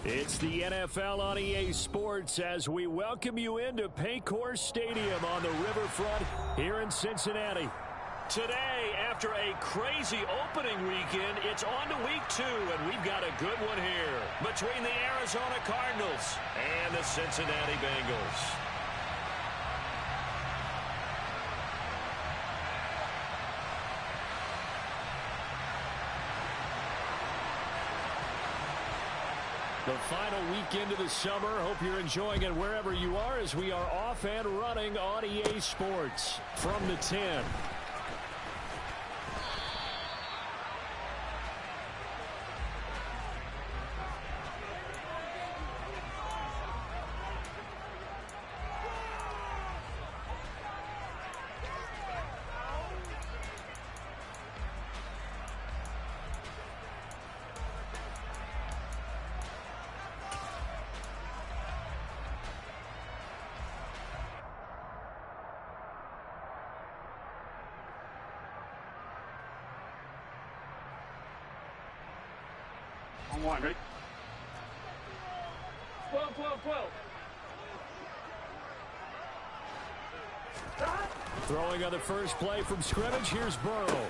It's the NFL on EA Sports as we welcome you into Paycor Stadium on the riverfront here in Cincinnati. Today, after a crazy opening weekend, it's on to week 2, and we've got a good one here between the Arizona Cardinals and the Cincinnati Bengals. The final weekend of the summer. Hope you're enjoying it wherever you are as we are off and running on EA Sports from the 10. On one, right? 12, 12, 12. Throwing on the first play from scrimmage, here's Burrow.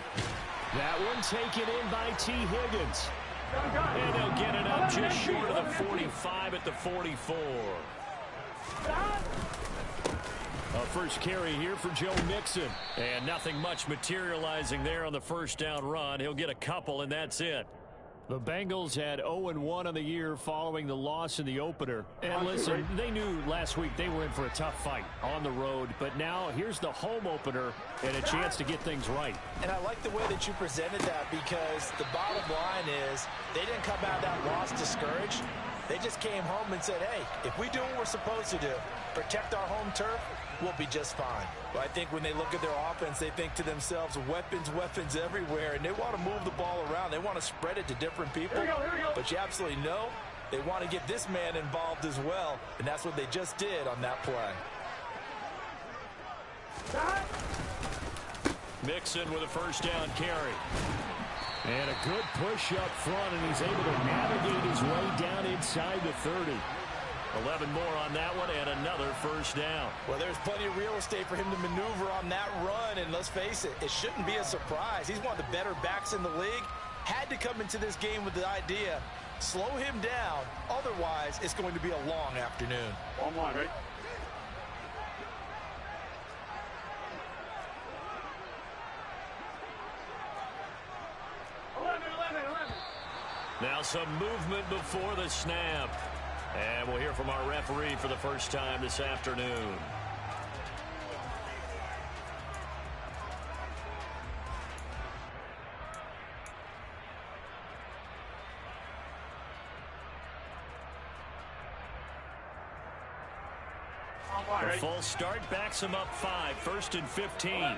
That one taken in by T. Higgins. And they'll get it up just short of the 45 at the 44. A first carry here for Joe Mixon. And nothing much materializing there on the first down run. He'll get a couple, and that's it. The Bengals had 0-1 on the year following the loss in the opener. And listen, they knew last week they were in for a tough fight on the road. But now here's the home opener and a chance to get things right. And I like the way that you presented that because the bottom line is they didn't come out of that loss discouraged. They just came home and said, hey, if we do what we're supposed to do, protect our home turf, we'll be just fine. Well, I think when they look at their offense, they think to themselves, weapons, weapons everywhere, and they want to move the ball around. They want to spread it to different people. Here we go. But you absolutely know they want to get this man involved as well, and that's what they just did on that play. Mixon with a first down carry. And a good push up front, and he's able to navigate his way down inside the 30. 11 more on that one, and another first down. Well, there's plenty of real estate for him to maneuver on that run, and let's face it, it shouldn't be a surprise. He's one of the better backs in the league. Had to come into this game with the idea, slow him down, otherwise it's going to be a long afternoon. On one, right? Now some movement before the snap. And we'll hear from our referee for the first time this afternoon. A full start backs him up 5, 1st and 15. 11.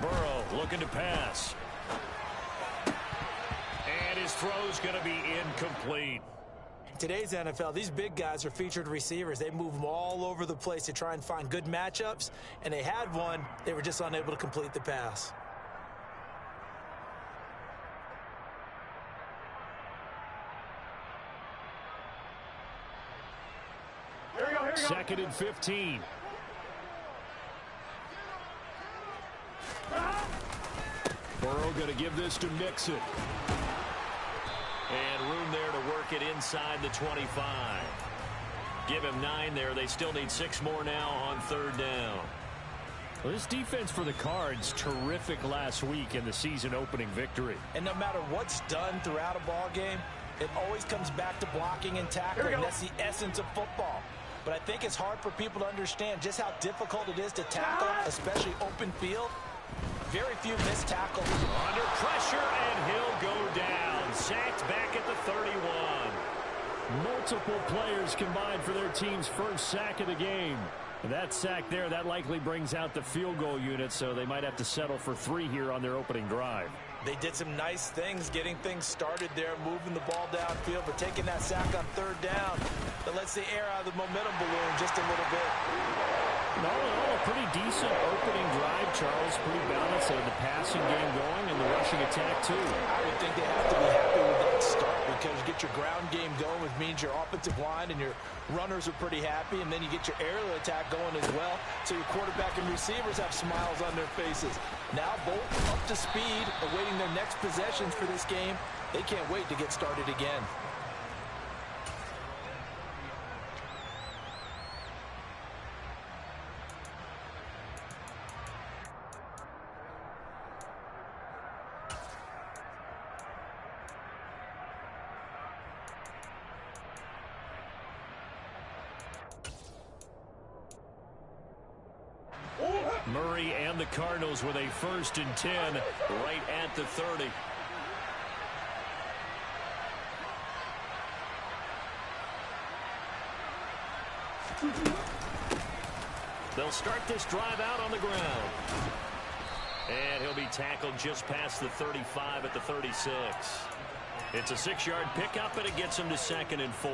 Burrow looking to pass. And his throw's going to be incomplete. In today's NFL, these big guys are featured receivers. They move them all over the place to try and find good matchups, and they had one. They were just unable to complete the pass. Here we go. 2nd and 15. Burrow going to give this to Mixon. And room there to work it inside the 25. Give him 9 there. They still need 6 more now on 3rd down. Well, this defense for the Cards, terrific last week in the season-opening victory. And no matter what's done throughout a ball game, it always comes back to blocking and tackling. That's the essence of football. But I think it's hard for people to understand just how difficult it is to tackle, especially open field. Very few missed tackles. Under pressure, and he'll go down. Sacked back at the 31. Multiple players combined for their team's first sack of the game. That sack there, that likely brings out the field goal unit, so they might have to settle for 3 here on their opening drive. They did some nice things getting things started there, moving the ball downfield, but taking that sack on 3rd down, that lets the air out of the momentum balloon just a little bit. All in all, a pretty decent opening drive, Charles. Pretty balanced. They had the passing game going and the rushing attack, too. I would think they have to be happy with get your ground game going, which means your offensive line and your runners are pretty happy, and then you get your aerial attack going as well, so your quarterback and receivers have smiles on their faces. Now both up to speed, awaiting their next possessions for this game. They can't wait to get started again. Murray and the Cardinals with a 1st and 10 right at the 30. They'll start this drive out on the ground. And he'll be tackled just past the 35 at the 36. It's a 6-yard pickup, and it gets him to 2nd and 4.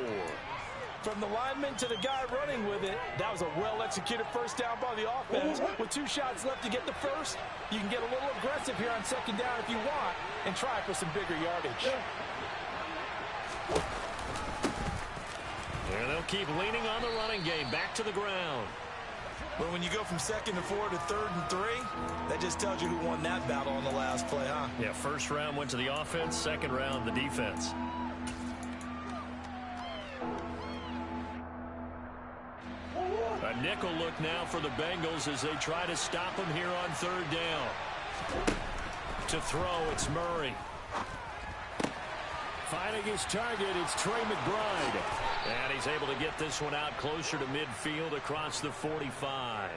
From the lineman to the guy running with it, that was a well-executed first down by the offense. With 2 shots left to get the first, you can get a little aggressive here on 2nd down if you want and try for some bigger yardage. And they'll keep leaning on the running game. Back to the ground. But when you go from 2nd and 4 to 3rd and 3, that just tells you who won that battle on the last play, huh? Yeah, 1st round went to the offense, 2nd round the defense. A nickel look now for the Bengals as they try to stop him here on 3rd down. To throw, it's Murray. Finding his target, it's Trey McBride. And he's able to get this one out closer to midfield across the 45.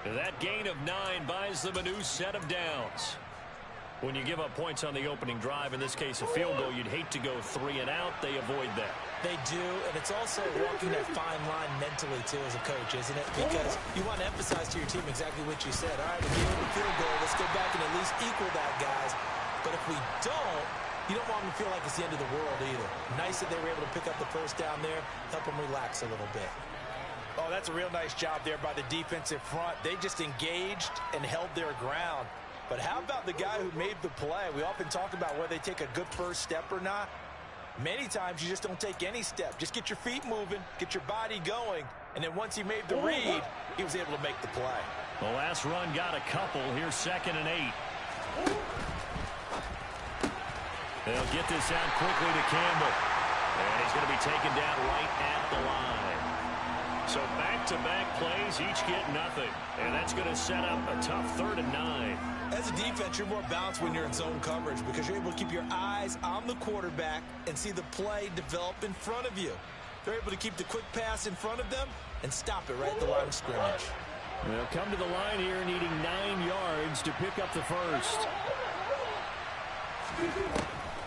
That gain of 9 buys them a new set of downs. When you give up points on the opening drive, in this case a field goal, you'd hate to go 3 and out. They avoid that. They do, and it's also walking that fine line mentally, too, as a coach, isn't it? Because you want to emphasize to your team exactly what you said. All right, we gave them a field goal. Let's go back and at least equal that, guys. But if we don't, you don't want them to feel like it's the end of the world either. Nice that they were able to pick up the first down there, help them relax a little bit. Oh, that's a real nice job there by the defensive front. They just engaged and held their ground. But how about the guy who made the play? We often talk about whether they take a good first step or not. Many times you just don't take any step. Just get your feet moving, get your body going, and then once he made the read, he was able to make the play. The last run got a couple. Here's 2nd and 8. They'll get this out quickly to Campbell. And he's going to be taken down right at the line. So back-to-back plays, each get nothing. And that's going to set up a tough 3rd and 9. As a defense, you're more balanced when you're in zone coverage because you're able to keep your eyes on the quarterback and see the play develop in front of you. They're able to keep the quick pass in front of them and stop it right at the line of scrimmage. They'll come to the line here needing 9 yards to pick up the first.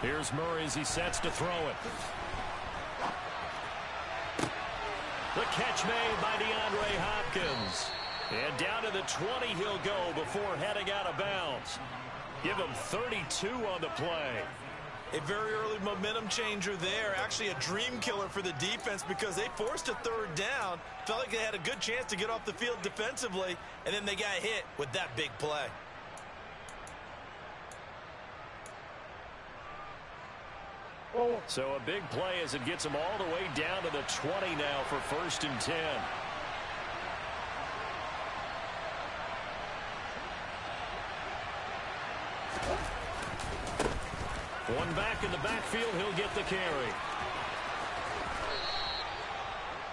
Here's Murray as he sets to throw it. The catch made by DeAndre Hopkins. And down to the 20 he'll go before heading out of bounds. Give him 32 on the play. A very early momentum changer there. Actually a dream killer for the defense because they forced a 3rd down. Felt like they had a good chance to get off the field defensively. And then they got hit with that big play. So a big play as it gets them all the way down to the 20 now for 1st and 10. One back in the backfield, he'll get the carry.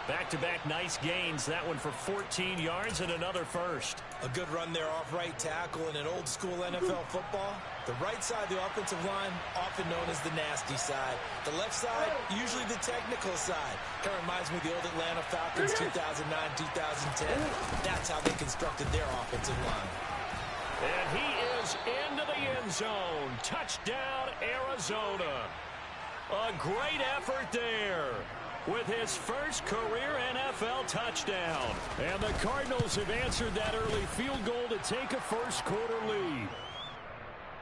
Back-to-back nice gains. That one for 14 yards and another first. A good run there off right tackle in an old-school NFL football. The right side of the offensive line, often known as the nasty side. The left side, usually the technical side. Kind of reminds me of the old Atlanta Falcons 2009-2010. That's how they constructed their offensive line. And he is into the end zone. Touchdown, Arizona. A great effort there with his first career NFL touchdown. And the Cardinals have answered that early field goal to take a first-quarter lead.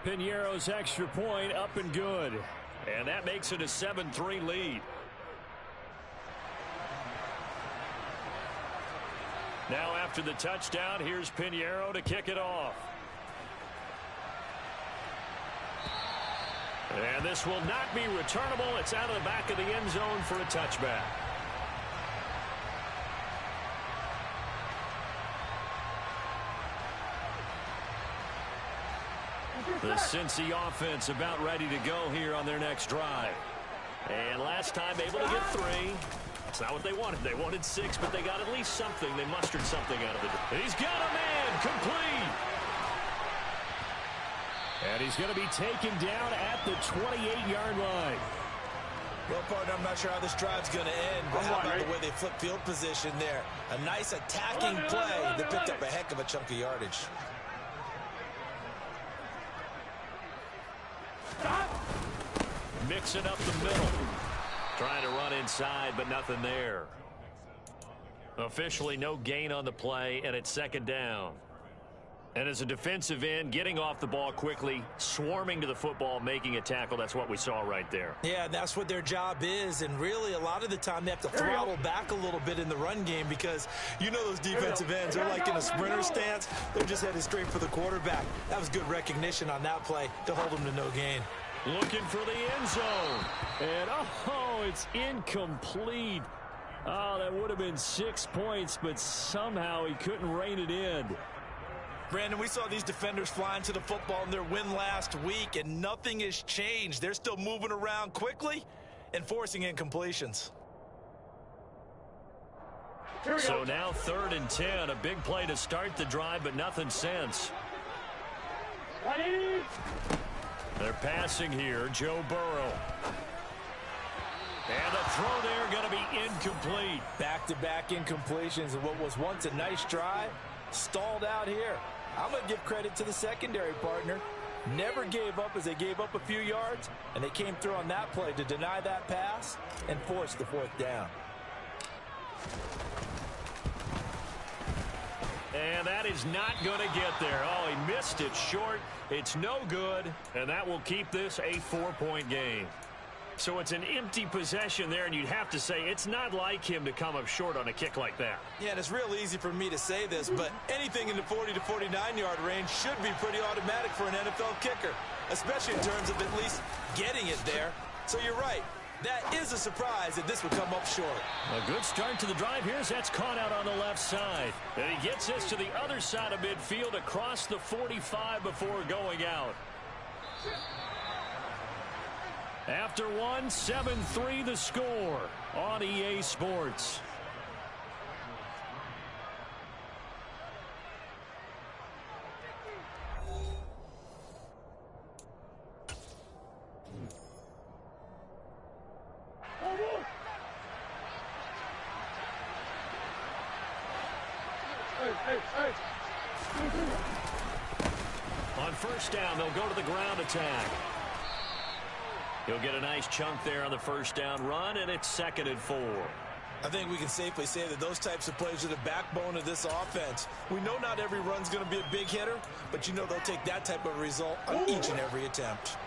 Piñeiro's extra point up and good. And that makes it a 7-3 lead. Now after the touchdown, here's Piñeiro to kick it off. And this will not be returnable. It's out of the back of the end zone for a touchback. The Cincy offense about ready to go here on their next drive. And last time able to get 3. That's not what they wanted. They wanted 6, but they got at least something. They mustered something out of it. He's got a man complete. And he's going to be taken down at the 28-yard line. Well, partner, I'm not sure how this drive's going to end, but how about the way they flip field position there? A nice attacking play that picked up a heck of a chunk of yardage. Mixing up the middle. Trying to run inside, but nothing there. Officially no gain on the play, and it's second down. And as a defensive end, getting off the ball quickly, swarming to the football, making a tackle, that's what we saw right there. Yeah, that's what their job is, and really a lot of the time they have to throttle back a little bit in the run game because you know those defensive ends, they're like in a sprinter stance. They're just headed straight for the quarterback. That was good recognition on that play to hold them to no gain. Looking for the end zone. And, oh, it's incomplete. Oh, that would have been 6 points, but somehow he couldn't rein it in. Brandon, we saw these defenders flying to the football in their win last week, and nothing has changed. They're still moving around quickly and forcing incompletions. So now 3rd and 10, a big play to start the drive, but nothing since. They're passing here, Joe Burrow. And the throw there going to be incomplete. Back-to-back incompletions of what was once a nice drive, stalled out here. I'm going to give credit to the secondary partner. Never gave up as they gave up a few yards, and they came through on that play to deny that pass and force the 4th down. And that is not going to get there. Oh, he missed it short. It's no good, and that will keep this a 4-point game. So it's an empty possession there, and you'd have to say it's not like him to come up short on a kick like that. Yeah, and it's real easy for me to say this, but anything in the 40 to 49-yard range should be pretty automatic for an NFL kicker, especially in terms of at least getting it there. So you're right. That is a surprise that this would come up short. A good start to the drive here as that's caught out on the left side. And he gets us to the other side of midfield across the 45 before going out. After one, 7-3 the score on EA Sports. On first down, they'll go to the ground attack. He'll get a nice chunk there on the first down run, and it's 2nd and 4. I think we can safely say that those types of plays are the backbone of this offense. We know not every run's going to be a big hitter, but you know they'll take that type of result on each and every attempt.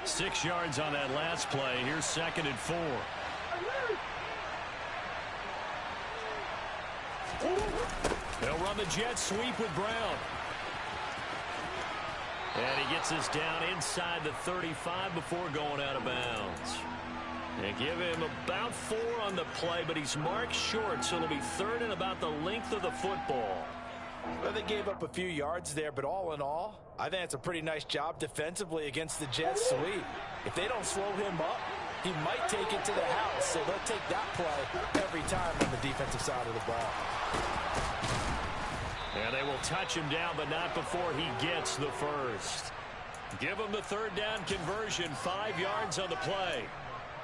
6 yards on that last play. Here's 2nd and 4. They'll run the jet sweep with Brown. And he gets us down inside the 35 before going out of bounds. They give him about 4 on the play, but he's marked short, so it'll be 3rd and about the length of the football. Well, they gave up a few yards there, but all in all, I think it's a pretty nice job defensively against the jet sweep. If they don't slow him up, he might take it to the house, so they'll take that play every time on the defensive side of the ball. And they will touch him down, but not before he gets the first. Give him the 3rd down conversion, 5 yards on the play.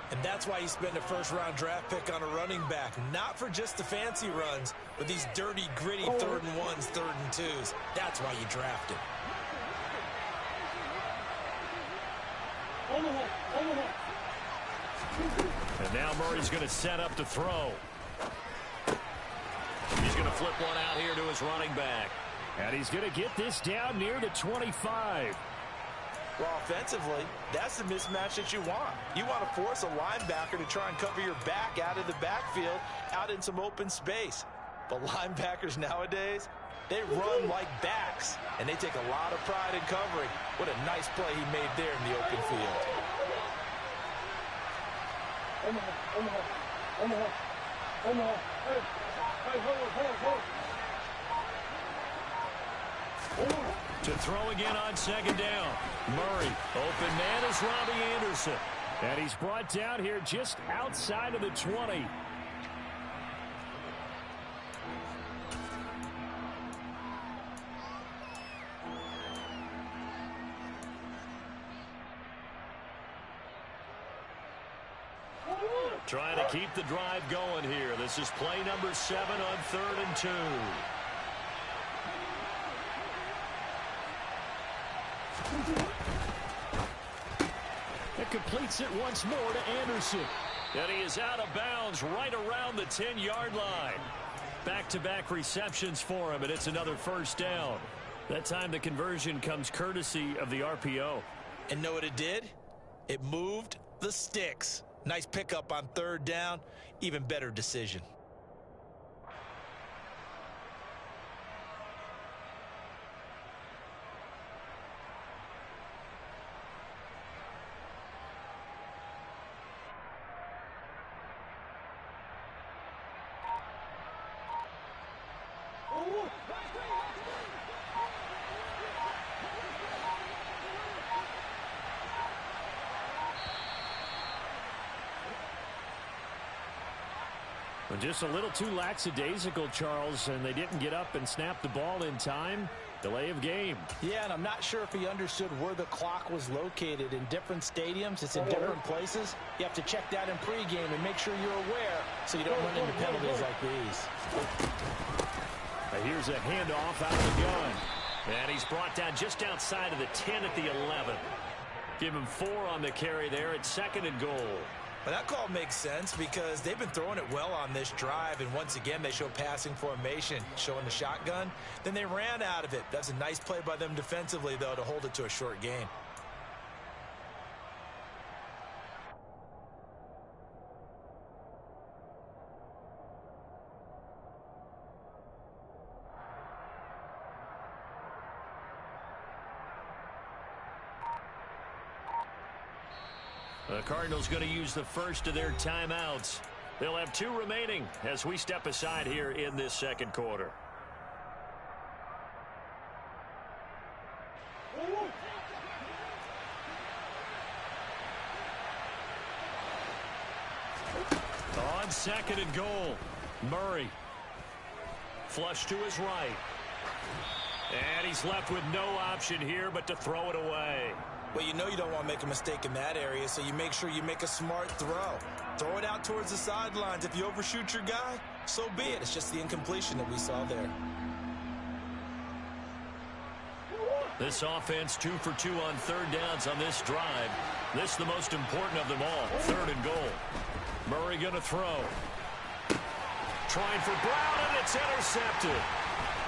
And that's why you spend a first-round draft pick on a running back. Not for just the fancy runs, but these dirty, gritty 3rd and 1s, 3rd and 2s. That's why you draft him. And now Murray's going to set up to throw. He's going to flip one out here to his running back. And he's going to get this down near the 25. Well, offensively, that's the mismatch that you want. You want to force a linebacker to try and cover your back out of the backfield, out in some open space. But linebackers nowadays, they run like backs, and they take a lot of pride in covering. What a nice play he made there in the open field. To throw again on second down. Murray, open man is Robbie Anderson. And he's brought down here just outside of the 20. Trying to keep the drive going here. This is play number 7 on 3rd and 2. It completes it once more to Anderson. And he is out of bounds right around the 10-yard line. Back-to-back receptions for him, and it's another first down. That time the conversion comes courtesy of the RPO. And know what it did? It moved the sticks. Nice pickup on 3rd down. Even better decision. Just a little too lackadaisical, Charles, and they didn't get up and snap the ball in time. Delay of game. Yeah, and I'm not sure if he understood where the clock was located. In different stadiums, it's in different places. You have to check that in pregame and make sure you're aware so you don't run into penalties like these. Here's a handoff out of the gun. And he's brought down just outside of the 10 at the 11. Give him 4 on the carry there at 2nd and goal. Well, that call makes sense because they've been throwing it well on this drive, and once again they show passing formation, showing the shotgun. Then they ran out of it. That's a nice play by them defensively, though, to hold it to a short gain. The Cardinals going to use the first of their timeouts. They'll have 2 remaining as we step aside here in this second quarter. On 2nd and goal, Murray. Flush to his right. And he's left with no option here but to throw it away. Well, you know you don't want to make a mistake in that area, so you make sure you make a smart throw. Throw it out towards the sidelines. If you overshoot your guy, so be it. It's just the incompletion that we saw there. This offense 2 for 2 on 3rd downs on this drive. This the most important of them all. 3rd and goal. Murray going to throw. Trying for Brown, and it's intercepted.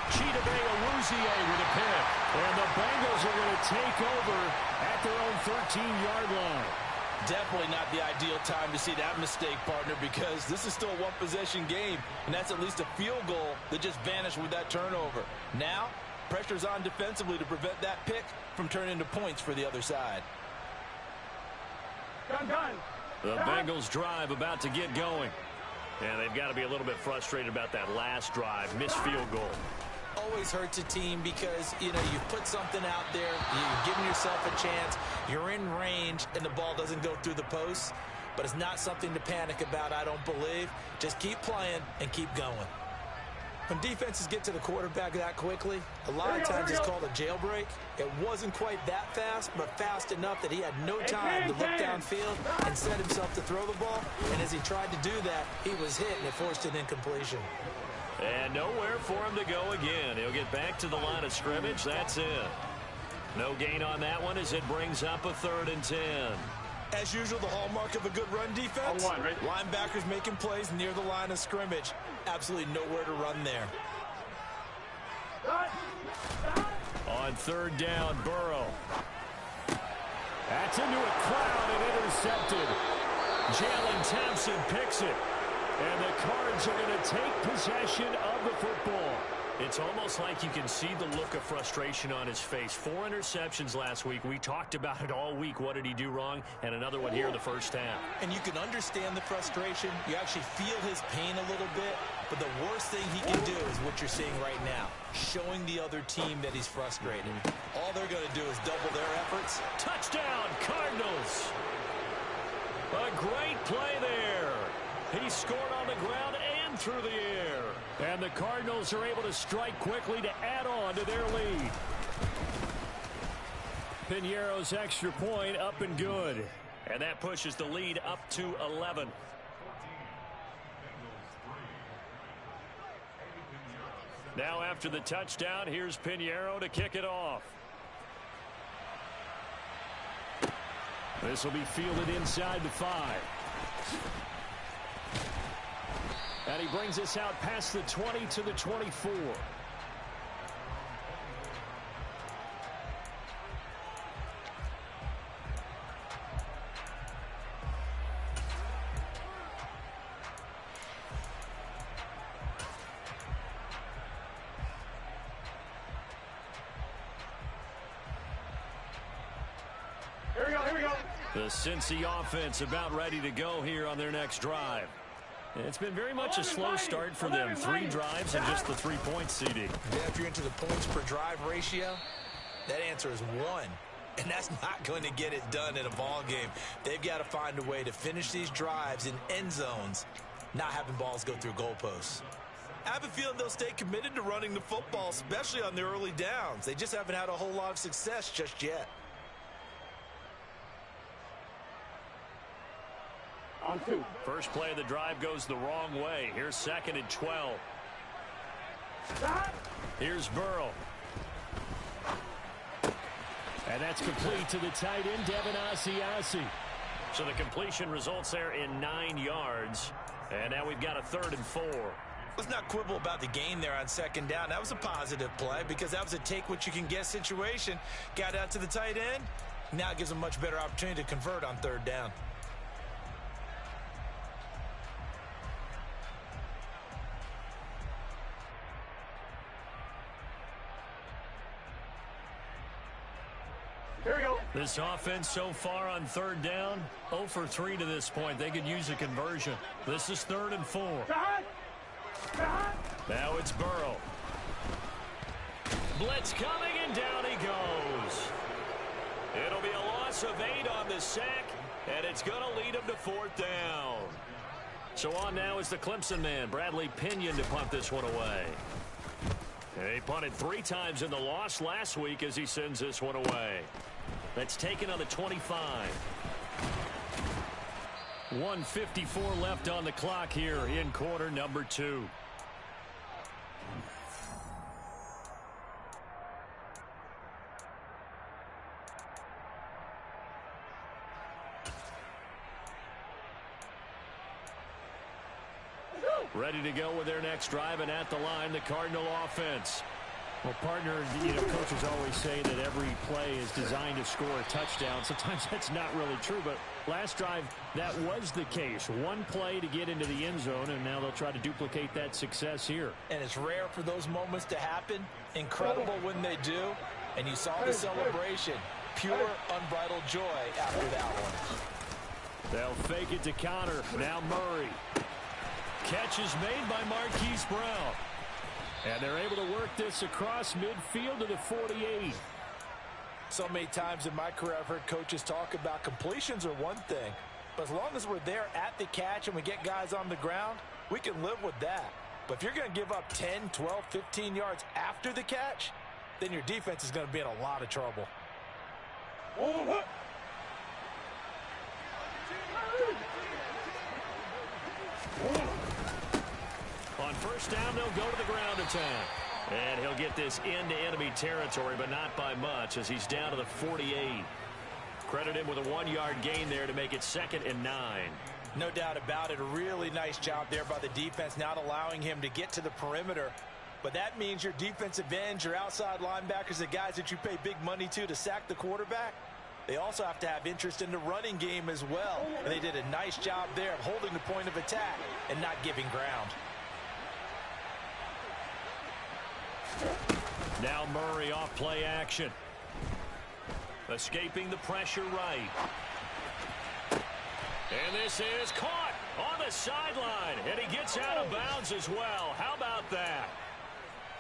Chidobe-Awuzie with a pick. And the Bengals are going to take over at their own 13-yard line. Definitely not the ideal time to see that mistake, partner, because this is still a one-possession game, and that's at least a field goal that just vanished with that turnover. Now, pressure's on defensively to prevent that pick from turning into points for the other side. The Bengals drive about to get going. And they've got to be a little bit frustrated about that last drive. Missed field goal. Always hurts a team because, you know, you've put something out there, you've given yourself a chance, you're in range, and the ball doesn't go through the posts. But it's not something to panic about, I don't believe. Just keep playing and keep going. When defenses get to the quarterback that quickly, a lot of times it's called a jailbreak. It wasn't quite that fast, but fast enough that he had no time to look downfield and set himself to throw the ball. And as he tried to do that, he was hit, and it forced an incompletion. And nowhere for him to go again. He'll get back to the line of scrimmage. That's it. No gain on that one as it brings up a 3rd and 10. As usual, the hallmark of a good run defense, linebackers making plays near the line of scrimmage. Absolutely nowhere to run there. On 3rd down, Burrow. That's into a crowd and intercepted. Jalen Thompson picks it. And the Cards are going to take possession of the football. It's almost like you can see the look of frustration on his face. 4 interceptions last week. We talked about it all week. What did he do wrong? And another one here in the first half. And you can understand the frustration. You actually feel his pain a little bit. But the worst thing he can do is what you're seeing right now, showing the other team that he's frustrated. All they're going to do is double their efforts. Touchdown, Cardinals! A great play there. He scored on the ground and through the air. And the Cardinals are able to strike quickly to add on to their lead. Piñeiro's extra point up and good. And that pushes the lead up to 11. Now after the touchdown, here's Piñeiro to kick it off. This will be fielded inside the 5. And he brings us out past the 20 to the 24. Here we go. The Cincy offense about ready to go here on their next drive. It's been very much a slow start for them. 3 drives and just the 3 points, CD. Yeah, if you're into the points per drive ratio, that answer is 1. And that's not going to get it done in a ball game. They've got to find a way to finish these drives in end zones, not having balls go through goalposts. I have a feeling they'll stay committed to running the football, especially on their early downs. They just haven't had a whole lot of success just yet. On 2. First play of the drive goes the wrong way. Here's 2nd and 12. Here's Burrow. And that's complete to the tight end, Devin Asiasi. So the completion results there in 9 yards. And now we've got a 3rd and 4. Let's not quibble about the gain there on 2nd down. That was a positive play because that was a take-what-you-can-get situation. Got out to the tight end. Now it gives them a much better opportunity to convert on 3rd down. Here we go. This offense so far on 3rd down, 0 for 3 to this point. They could use a conversion. This is 3rd and 4. Now it's Burrow. Blitz coming, and down he goes. It'll be a loss of 8 on the sack, and it's going to lead him to 4th down. So on now is the Clemson man, Bradley Pinion, to punt this one away. He punted 3 times in the loss last week as he sends this one away. That's taken on the 25. 1:54 left on the clock here in quarter number 2. Ready to go with their next drive, and at the line, the Cardinal offense. Well, partner, coaches always say that every play is designed to score a touchdown. Sometimes that's not really true, but last drive, that was the case. 1 play to get into the end zone, and now they'll try to duplicate that success here. And it's rare for those moments to happen. Incredible when they do. And you saw the celebration. Pure, unbridled joy after that one. They'll fake it to counter. Now Murray. Catch is made by Marquise Brown. And they're able to work this across midfield to the 48. So many times in my career I've heard coaches talk about completions are one thing. But as long as we're there at the catch and we get guys on the ground, we can live with that. But if you're going to give up 10, 12, 15 yards after the catch, then your defense is going to be in a lot of trouble. On first down, they'll go to the ground attack. And he'll get this into enemy territory, but not by much, as he's down to the 48. Credit him with a 1-yard gain there to make it 2nd and 9. No doubt about it. A really nice job there by the defense, not allowing him to get to the perimeter. But that means your defensive ends, your outside linebackers, the guys that you pay big money to sack the quarterback, they also have to have interest in the running game as well. And they did a nice job there of holding the point of attack and not giving ground. Now Murray off play action. Escaping the pressure right. And this is caught on the sideline. And he gets out of bounds as well. How about that?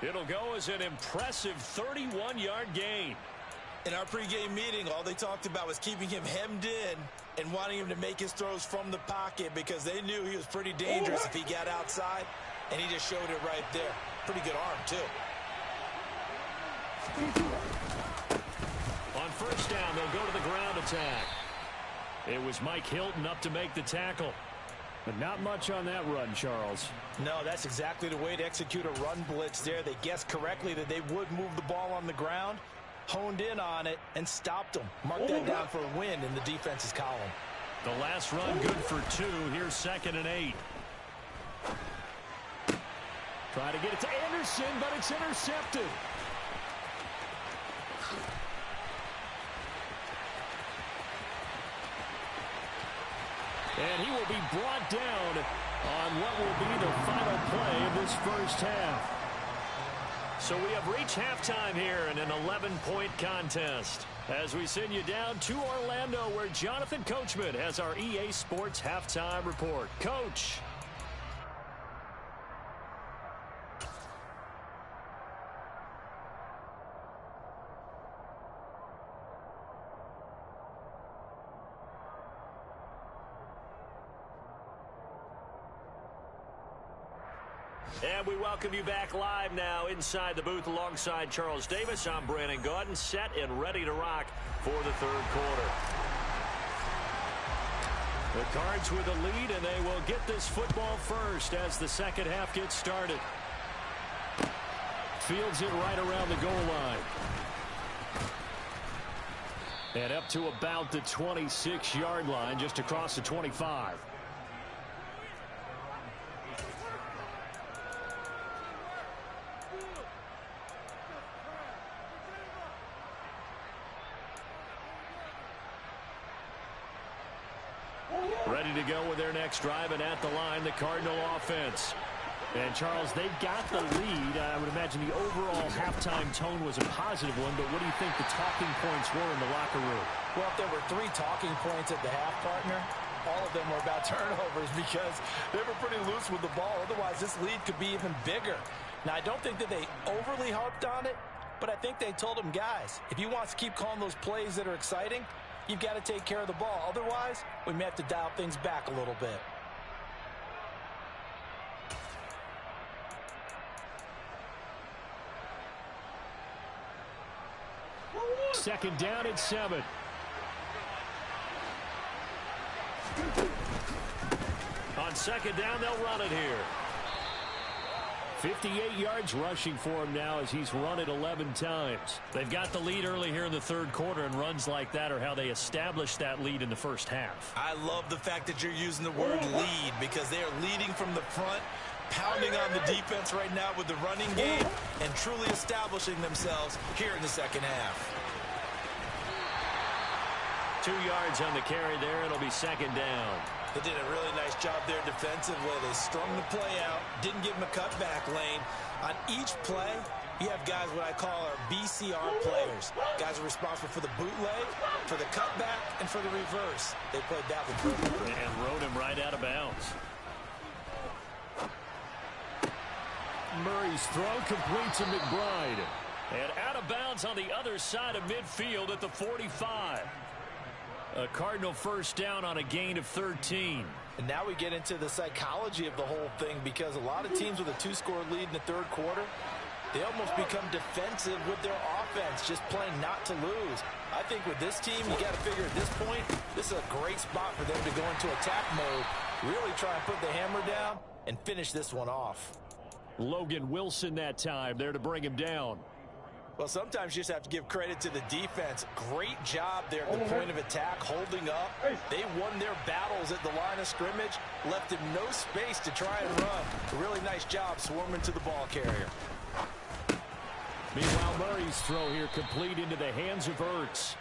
It'll go as an impressive 31-yard gain. In our pregame meeting, all they talked about was keeping him hemmed in and wanting him to make his throws from the pocket because they knew he was pretty dangerous if he got outside, and he just showed it right there. Pretty good arm, too. On first down, they'll go to the ground attack. It was Mike Hilton up to make the tackle. But not much on that run, Charles. No, that's exactly the way to execute a run blitz there. They guessed correctly that they would move the ball on the ground, honed in on it, and stopped them. Mark that down for a win in the defense's column. The last run good for 2. Here's 2nd and 8. Try to get it to Anderson, but it's intercepted. And he will be brought down on what will be the final play of this first half. So we have reached halftime here in an 11-point contest. As we send you down to Orlando, where Jonathan Coachman has our EA Sports halftime report. Coach. And we welcome you back live now inside the booth alongside Charles Davis. I'm Brandon Gaudin, set and ready to rock for the third quarter. The Cards with a lead, and they will get this football first as the second half gets started. Fields it right around the goal line. And up to about the 26-yard line, just across the 25. Ready to go with their next drive, and at the line, the Cardinal offense. And, Charles, they've got the lead. I would imagine the overall halftime tone was a positive one, but what do you think the talking points were in the locker room? Well, if there were 3 talking points at the half, partner, all of them were about turnovers because they were pretty loose with the ball. Otherwise, this lead could be even bigger. Now, I don't think that they overly harped on it, but I think they told them, guys, if you want to keep calling those plays that are exciting, you've got to take care of the ball. Otherwise, we may have to dial things back a little bit. Second down at 7. On second down, they'll run it here. 58 yards rushing for him now as he's run it 11 times. They've got the lead early here in the third quarter, and runs like that are how they established that lead in the first half. I love the fact that you're using the word lead because they are leading from the front, pounding on the defense right now with the running game, and truly establishing themselves here in the second half. 2 yards on the carry there. It'll be second down. They did a really nice job there defensively. They strung the play out, didn't give them a cutback lane. On each play, you have guys what I call our BCR players. Guys are responsible for the bootleg, for the cutback, and for the reverse. They played that one perfectly. And rode him right out of bounds. Murray's throw complete to McBride. And out of bounds on the other side of midfield at the 45. A Cardinal first down on a gain of 13. And now we get into the psychology of the whole thing because a lot of teams with a 2-score lead in the third quarter, they almost become defensive with their offense, just playing not to lose. I think with this team, you got to figure at this point, this is a great spot for them to go into attack mode, really try and put the hammer down and finish this one off. Logan Wilson that time there to bring him down. Well, sometimes you just have to give credit to the defense. Great job there at the point of attack, holding up. They won their battles at the line of scrimmage, left him no space to try and run. A really nice job swarming to the ball carrier. Meanwhile, Murray's throw here complete into the hands of Ertz.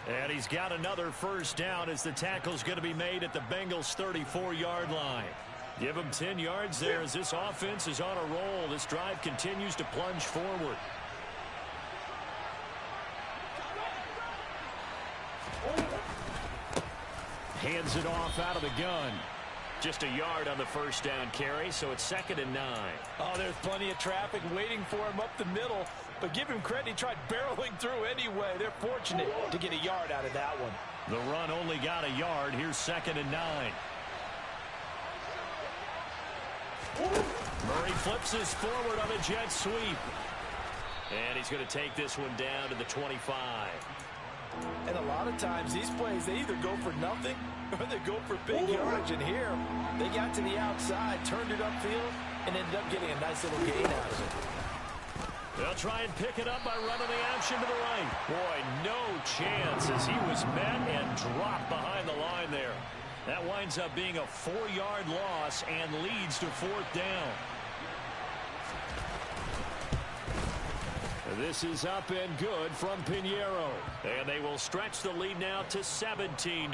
And he's got another first down as the tackle's going to be made at the Bengals' 34-yard line. Give him 10 yards there as this offense is on a roll. This drive continues to plunge forward. Hands it off out of the gun. Just a yard on the first down carry, so it's 2nd and 9. Oh, there's plenty of traffic waiting for him up the middle. But give him credit, he tried barreling through anyway. They're fortunate to get a yard out of that one. The run only got a yard. Here's 2nd and 9. Murray flips his forward on a jet sweep. And he's going to take this one down to the 25. And a lot of times these plays, they either go for nothing or they go for big yardage. And here, they got to the outside, turned it upfield, and ended up getting a nice little gain out of it. They'll try and pick it up by running the option to the right. Boy, no chance as he was met and dropped behind the line there. That winds up being a 4-yard loss and leads to 4th down. This is up and good from Pinheiro. And they will stretch the lead now to 17-3.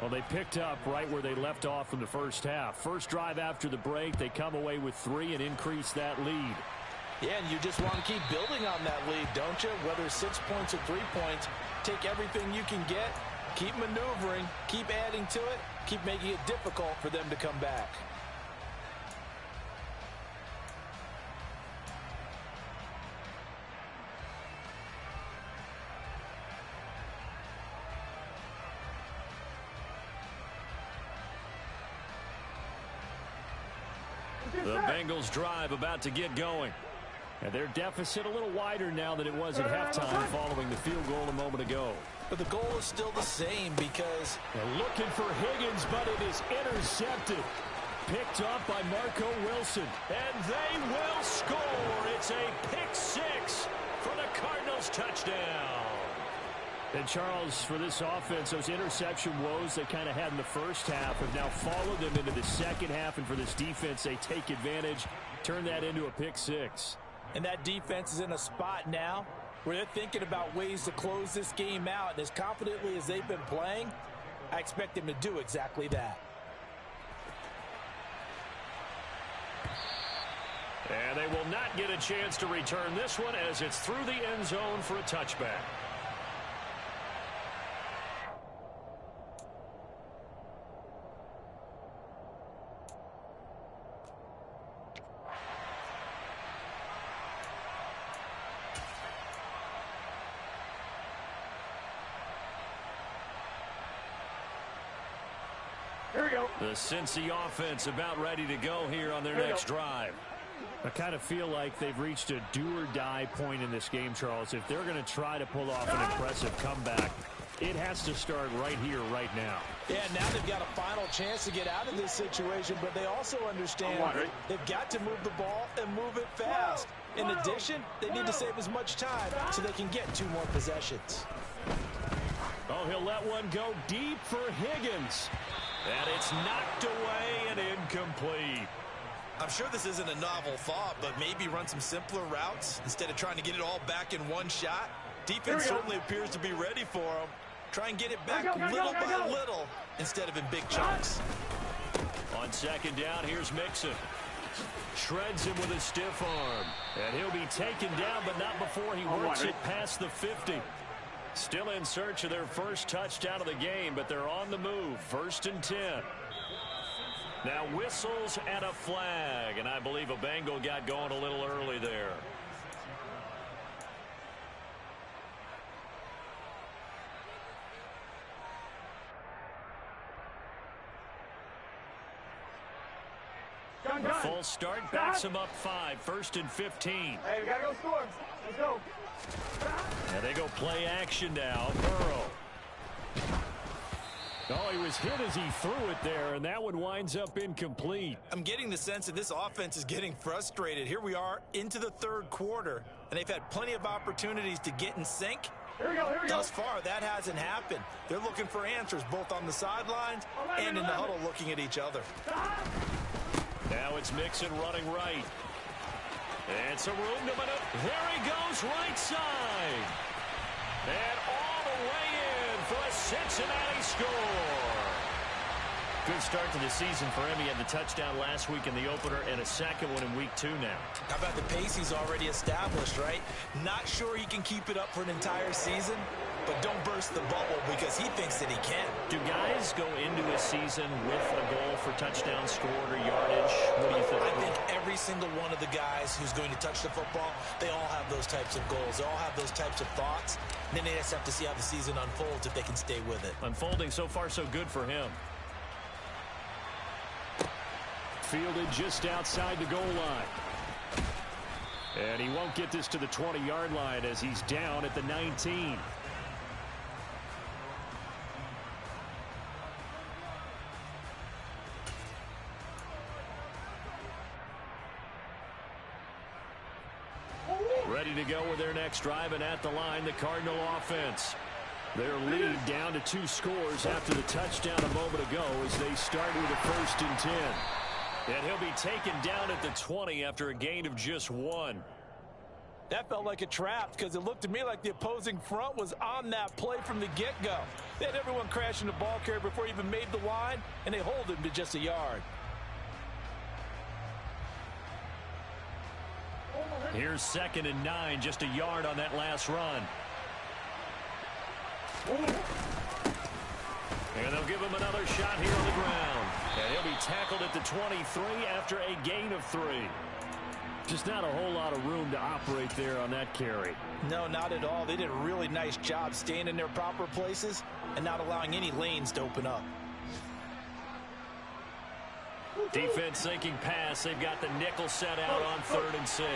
Well, they picked up right where they left off in the first half. First drive after the break, they come away with 3 and increase that lead. Yeah, and you just want to keep building on that lead, don't you? Whether 6 points or 3 points, take everything you can get, keep maneuvering, keep adding to it, keep making it difficult for them to come back. The Bengals drive about to get going. And their deficit a little wider now than it was at halftime following the field goal a moment ago. But the goal is still the same because they're looking for Higgins, but it is intercepted. Picked up by Marco Wilson. And they will score. It's a pick 6 for the Cardinals touchdown. And Charles, for this offense, those interception woes they kind of had in the first half have now followed them into the second half. And for this defense, they take advantage, turn that into a pick 6. And that defense is in a spot now where they're thinking about ways to close this game out. And as confidently as they've been playing, I expect them to do exactly that. And they will not get a chance to return this one as it's through the end zone for a touchback. Here we go. The Cincy offense about ready to go here on their next drive. I kind of feel like they've reached a do-or-die point in this game, Charles. If they're going to try to pull off an impressive comeback, it has to start right here, right now. Yeah, now they've got a final chance to get out of this situation, but they also understand they've got to move the ball and move it fast. In addition, they need to save as much time so they can get 2 more possessions. Oh, he'll let one go deep for Higgins. And it's knocked away and incomplete. I'm sure this isn't a novel thought, but maybe run some simpler routes instead of trying to get it all back in one shot. Defense certainly appears to be ready for him. Try and get it back little by little instead of in big chunks. On second down, here's Mixon. Shreds him with a stiff arm. And he'll be taken down, but not before he works it past the 50. Still in search of their first touchdown of the game, but they're on the move. 1st and 10. Now whistles and a flag, and I believe a Bengal got going a little early there. A full start backs him up 5. 1st and 15. Hey, we gotta go score. Let's go. And they go play action now. Burrow. Oh, he was hit as he threw it there, and that one winds up incomplete. I'm getting the sense that this offense is getting frustrated. Here we are into the 3rd quarter, and they've had plenty of opportunities to get in sync. Here we go. Thus far, that hasn't happened. They're looking for answers both on the sidelines and in the huddle looking at each other. Now it's Mixon running right. And it's a room to maneuver. There he goes, right side. And all the way in for a Cincinnati score. Good start to the season for him. He had the touchdown last week in the opener and a second one in week 2 now. How about the pace he's already established, right? Not sure he can keep it up for an entire season, but don't burst the bubble because he thinks that he can. Do guys go into a season with a goal for touchdown scored or yardage? What do you think? I think every single one of the guys who's going to touch the football, they all have those types of goals. They all have those types of thoughts. And then they just have to see how the season unfolds if they can stay with it. Unfolding so far so good for him. Fielded just outside the goal line. And he won't get this to the 20-yard line as he's down at the 19. Ready to go with their next drive, and at the line, the Cardinal offense. Their lead down to 2 scores after the touchdown a moment ago as they start with a 1st and 10. And he'll be taken down at the 20 after a gain of just 1. That felt like a trap because it looked to me like the opposing front was on that play from the get-go. They had everyone crashing the ball carrier before he even made the line, and they hold him to just a yard. Here's 2nd and 9, just a yard on that last run. And they'll give him another shot here on the ground. And he'll be tackled at the 23 after a gain of 3. Just not a whole lot of room to operate there on that carry. No, not at all. They did a really nice job staying in their proper places and not allowing any lanes to open up. Defense sinking pass. They've got the nickel set out on 3rd and 6.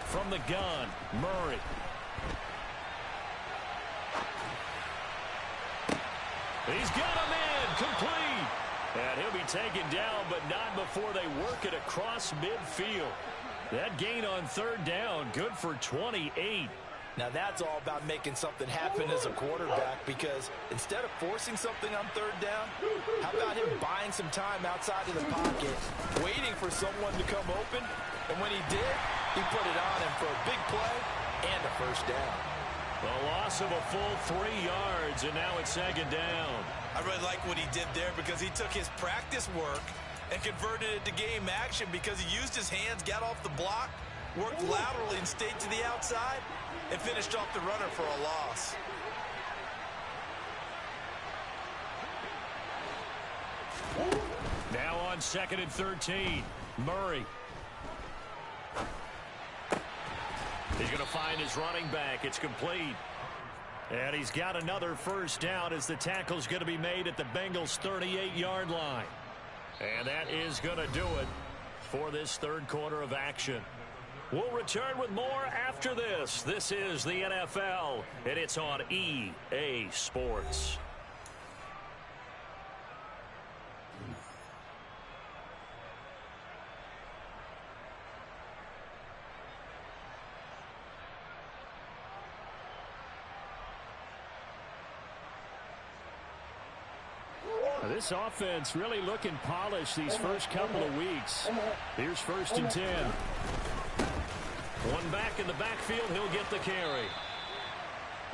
From the gun, Murray. He's got him in, complete. And he'll be taken down, but not before they work it across midfield. That gain on 3rd down, good for 28. Now that's all about making something happen as a quarterback, because instead of forcing something on 3rd down, how about him buying some time outside of the pocket, waiting for someone to come open, and when he did, he put it on him for a big play and a 1st down. A loss of a full 3 yards, and now it's 2nd down. I really like what he did there because he took his practice work and converted it to game action because he used his hands, got off the block, worked laterally and stayed to the outside, and finished off the runner for a loss. Now on 2nd and 13, Murray. He's going to find his running back. It's complete. And he's got another 1st down as the tackle's going to be made at the Bengals' 38-yard line. And that is going to do it for this 3rd quarter of action. We'll return with more after this. This is the NFL, and it's on EA Sports. This offense really looking polished these first couple of weeks. Here's 1st and 10. One back in the backfield. He'll get the carry.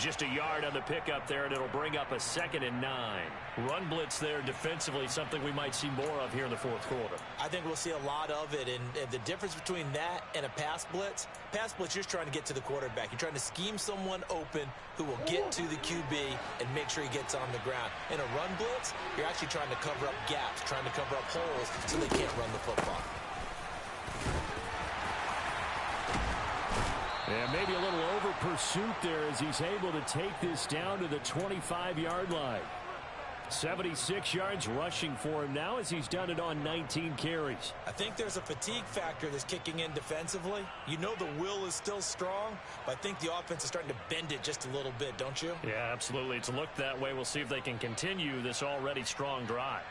Just a yard on the pickup there, and it'll bring up a 2nd and 9. Run blitz there defensively, something we might see more of here in the 4th quarter. I think we'll see a lot of it, and the difference between that and a pass blitz, you're just trying to get to the quarterback. You're trying to scheme someone open who will get to the QB and make sure he gets on the ground. In a run blitz, you're actually trying to cover up gaps, trying to cover up holes so they can't run the football. And maybe a little over pursuit there as he's able to take this down to the 25-yard line. 76 yards rushing for him now as he's done it on 19 carries. I think there's a fatigue factor that's kicking in defensively. You know the will is still strong, but I think the offense is starting to bend it just a little bit, don't you? Yeah, absolutely. It's looked that way. We'll see if they can continue this already strong drive.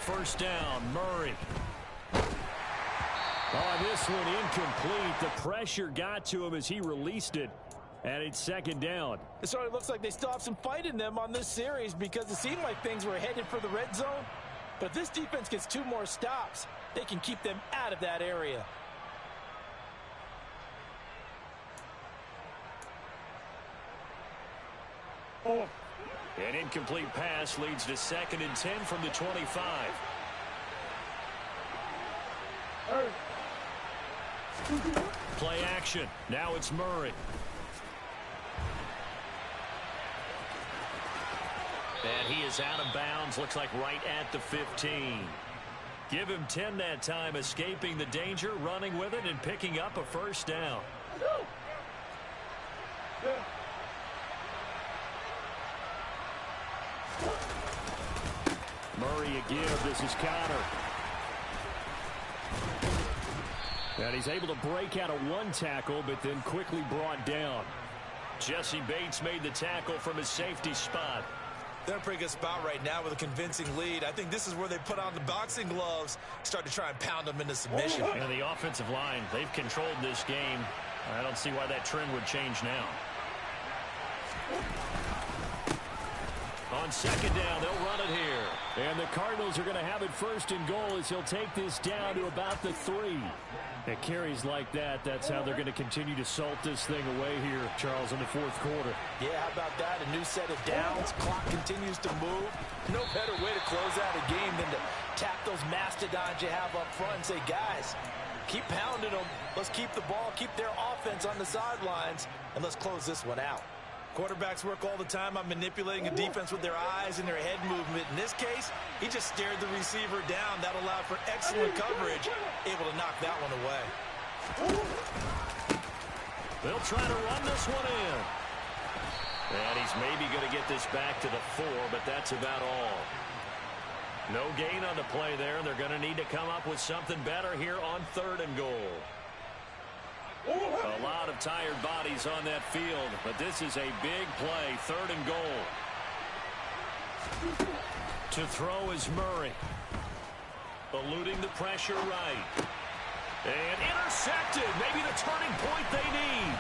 First down, Murray. Oh, this one incomplete. The pressure got to him as he released it, and it's 2nd down. It sort of looks like they still have some fight in them on this series because it seemed like things were headed for the red zone. But if this defense gets 2 more stops, they can keep them out of that area. An incomplete pass leads to 2nd and 10 from the 25. Play action. Now it's Murray. And he is out of bounds. Looks like right at the 15. Give him 10 that time, escaping the danger, running with it, and picking up a first down. Murray a give. This is Connor. And he's able to break out of 1 tackle, but then quickly brought down. Jesse Bates made the tackle from his safety spot. They're in a pretty good spot right now with a convincing lead. I think this is where they put on the boxing gloves, start to try and pound them into submission. And the offensive line, they've controlled this game. I don't see why that trend would change now. On 2nd down, they'll run it here. And the Cardinals are going to have it 1st and goal as he'll take this down to about the 3. At carries like that, that's how they're going to continue to salt this thing away here, Charles, in the 4th quarter. Yeah, how about that? A new set of downs. Clock continues to move. No better way to close out a game than to tap those mastodons you have up front and say, guys, keep pounding them. Let's keep the ball, keep their offense on the sidelines, and let's close this one out. Quarterbacks work all the time on manipulating a defense with their eyes and their head movement. In this case, he just stared the receiver down. That allowed for excellent coverage, able to knock that one away. They'll try to run this one in. And he's maybe going to get this back to the 4, but that's about all. No gain on the play there. They're going to need to come up with something better here on 3rd and goal. A lot of tired bodies on that field, but this is a big play. 3rd and goal. To throw is Murray. Eluding the pressure right. And intercepted. Maybe the turning point they need.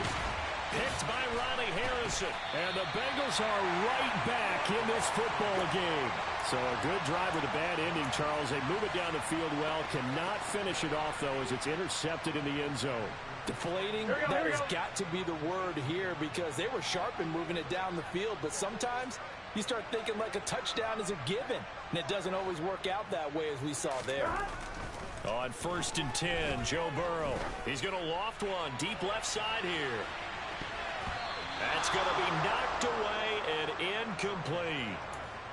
Picked by Riley Harrison. And the Bengals are right back in this football game. So a good drive with a bad ending, Charles. They move it down the field well. Cannot finish it off, though, as it's intercepted in the end zone. Deflating, that has got to be the word here because they were sharp in moving it down the field, but sometimes you start thinking like a touchdown is a given, and it doesn't always work out that way as we saw there. On 1st and 10, Joe Burrow. He's going to loft one deep left side here. That's going to be knocked away and incomplete.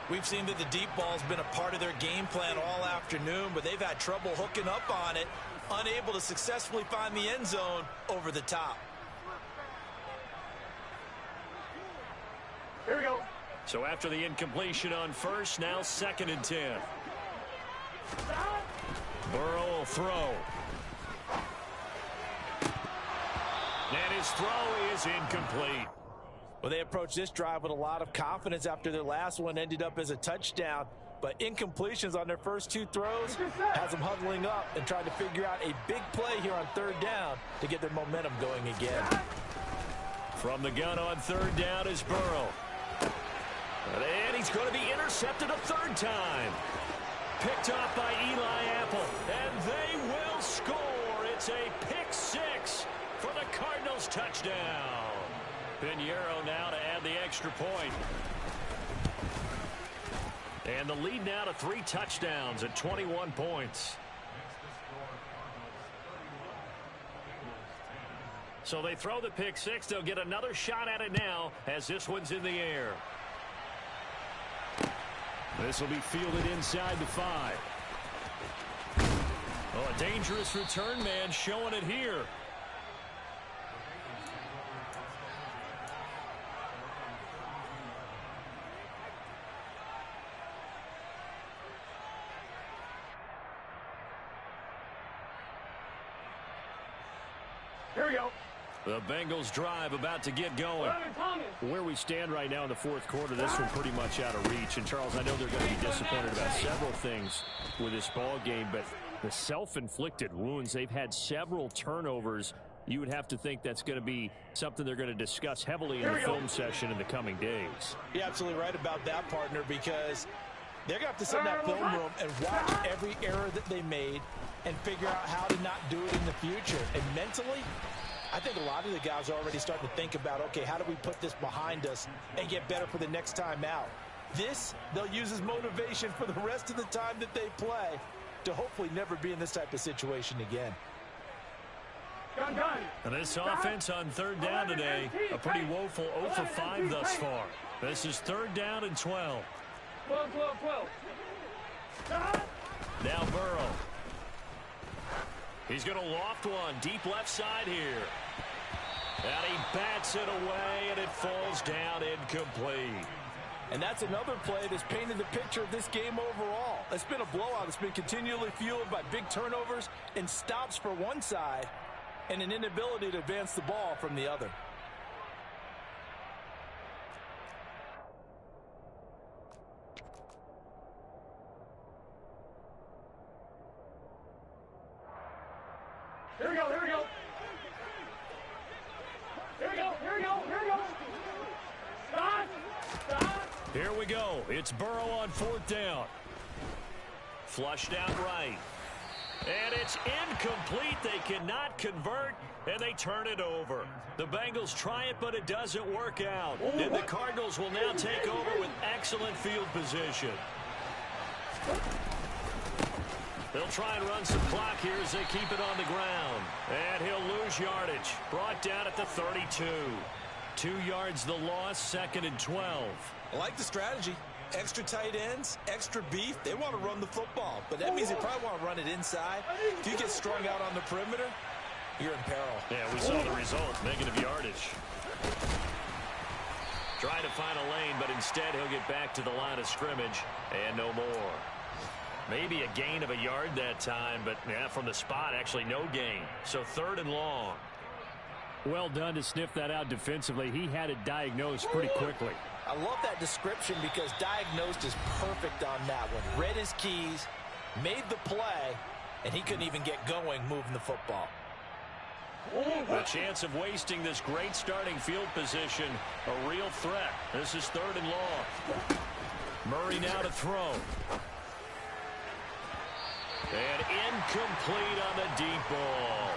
We've seen that the deep ball's been a part of their game plan all afternoon, but they've had trouble hooking up on it, unable to successfully find the end zone over the top. Here we go. So after the incompletion on 1st, now 2nd and 10. Burrow will throw. And his throw is incomplete. Well, they approached this drive with a lot of confidence after their last one ended up as a touchdown. But incompletions on their first 2 throws has them huddling up and trying to figure out a big play here on 3rd down to get their momentum going again. From the gun on 3rd down is Burrow. And he's going to be intercepted a 3rd time. Picked off by Eli Apple. And they will score. It's a pick 6 for the Cardinals touchdown. Pinheiro now to add the extra point. And the lead now to 3 touchdowns at 21 points. So they throw the pick 6. They'll get another shot at it now as this one's in the air. This will be fielded inside the 5. Oh, a dangerous return man showing it here. Here we go. The Bengals drive about to get going. Where we stand right now in the 4th quarter, this one pretty much out of reach. And, Charles, I know they're going to be disappointed about several things with this ball game, but the self-inflicted wounds, they've had several turnovers. You would have to think that's going to be something they're going to discuss heavily in the film session in the coming days. You're absolutely right about that, partner, because They're going to have to sit in that film room and watch every error that they made and figure out how to not do it in the future. And mentally, I think a lot of the guys are already starting to think about, okay, how do we put this behind us and get better for the next time out? This, they'll use as motivation for the rest of the time that they play to hopefully never be in this type of situation again. And this offense on third down today, a pretty woeful 0 for 5 thus far. This is third down and 12. Now Burrow. He's going to loft one deep left side here. And he bats it away, and it falls down incomplete. And that's another play that's painted the picture of this game overall. It's been a blowout. It's been continually fueled by big turnovers and stops for one side and an inability to advance the ball from the other. Here we go, here we go. Here we go, here we go, here we go. Stop, stop. Here we go. It's Burrow on fourth down. Flushed out right. And it's incomplete. They cannot convert, and they turn it over. The Bengals try it, but it doesn't work out. And the Cardinals will now take over with excellent field position. They'll try and run some clock here as they keep it on the ground. And he'll lose yardage. Brought down at the 32. 2 yards the loss, 2nd and 12. I like the strategy. Extra tight ends, extra beef. They want to run the football, but that means they probably want to run it inside. If you get strung out on the perimeter, you're in peril. Yeah, we saw the result, negative yardage. Trying to find a lane, but instead he'll get back to the line of scrimmage and no more. Maybe a gain of a yard that time, but yeah, from the spot, actually no gain. So 3rd and long. Well done to sniff that out defensively. He had it diagnosed pretty quickly. I love that description because diagnosed is perfect on that one. Read his keys, made the play, and he couldn't even get going moving the football. A chance of wasting this great starting field position, a real threat. This is 3rd and long. Murray now to throw. And incomplete on the deep ball.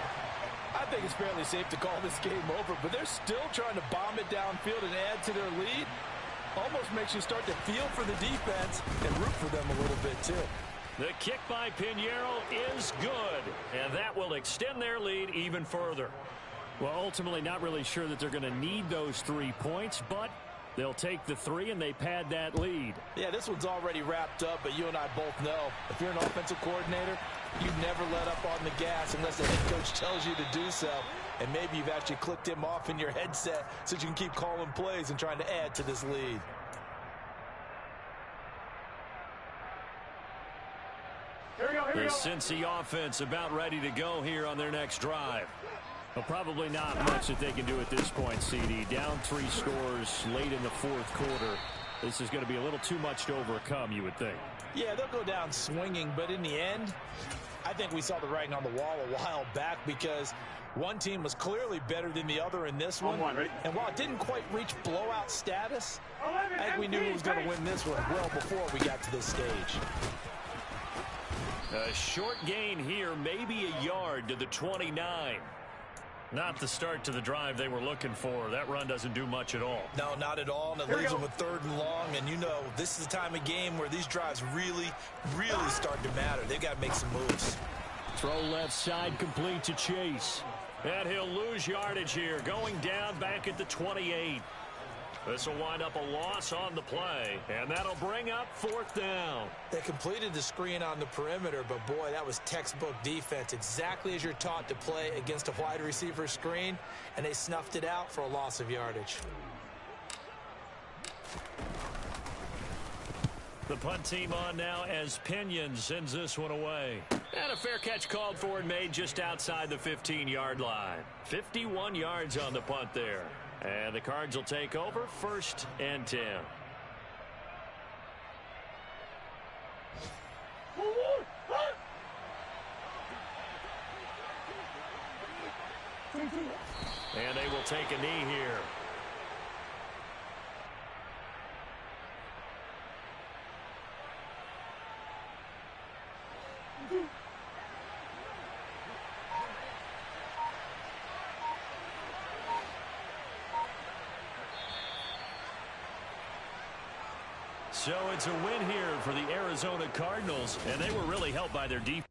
I think it's fairly safe to call this game over, but they're still trying to bomb it downfield and add to their lead. Almost makes you start to feel for the defense and root for them a little bit, too. The kick by Pinheiro is good, and that will extend their lead even further. Well, ultimately not really sure that they're going to need those 3 points, but they'll take the 3 and they pad that lead. Yeah, this one's already wrapped up, but you and I both know if you're an offensive coordinator, you never let up on the gas unless the head coach tells you to do so. And maybe you've actually clicked him off in your headset so you can keep calling plays and trying to add to this lead. The Cincy offense about ready to go here on their next drive. Well, probably not much that they can do at this point, CD. Down 3 scores late in the 4th quarter. This is going to be a little too much to overcome, you would think. Yeah, they'll go down swinging, but in the end, I think we saw the writing on the wall a while back because one team was clearly better than the other in this one. And while it didn't quite reach blowout status, I think we knew who was going to win this one well before we got to this stage. A short gain here, maybe a yard to the 29. Not the start to the drive they were looking for. That run doesn't do much at all. No, not at all, and it leaves them with 3rd and long. And you know, this is the time of game where these drives really start to matter. They've got to make some moves. Throw left side complete to Chase. And he'll lose yardage here, going down back at the 28. This will wind up a loss on the play, and that'll bring up 4th down. They completed the screen on the perimeter, but boy, that was textbook defense, exactly as you're taught to play against a wide receiver screen, and they snuffed it out for a loss of yardage. The punt team on now as Pinion sends this one away. And a fair catch called for and made just outside the 15-yard line. 51 yards on the punt there. And the Cards will take over 1st and 10. And they will take a knee here. So it's a win here for the Arizona Cardinals, and they were really helped by their defense.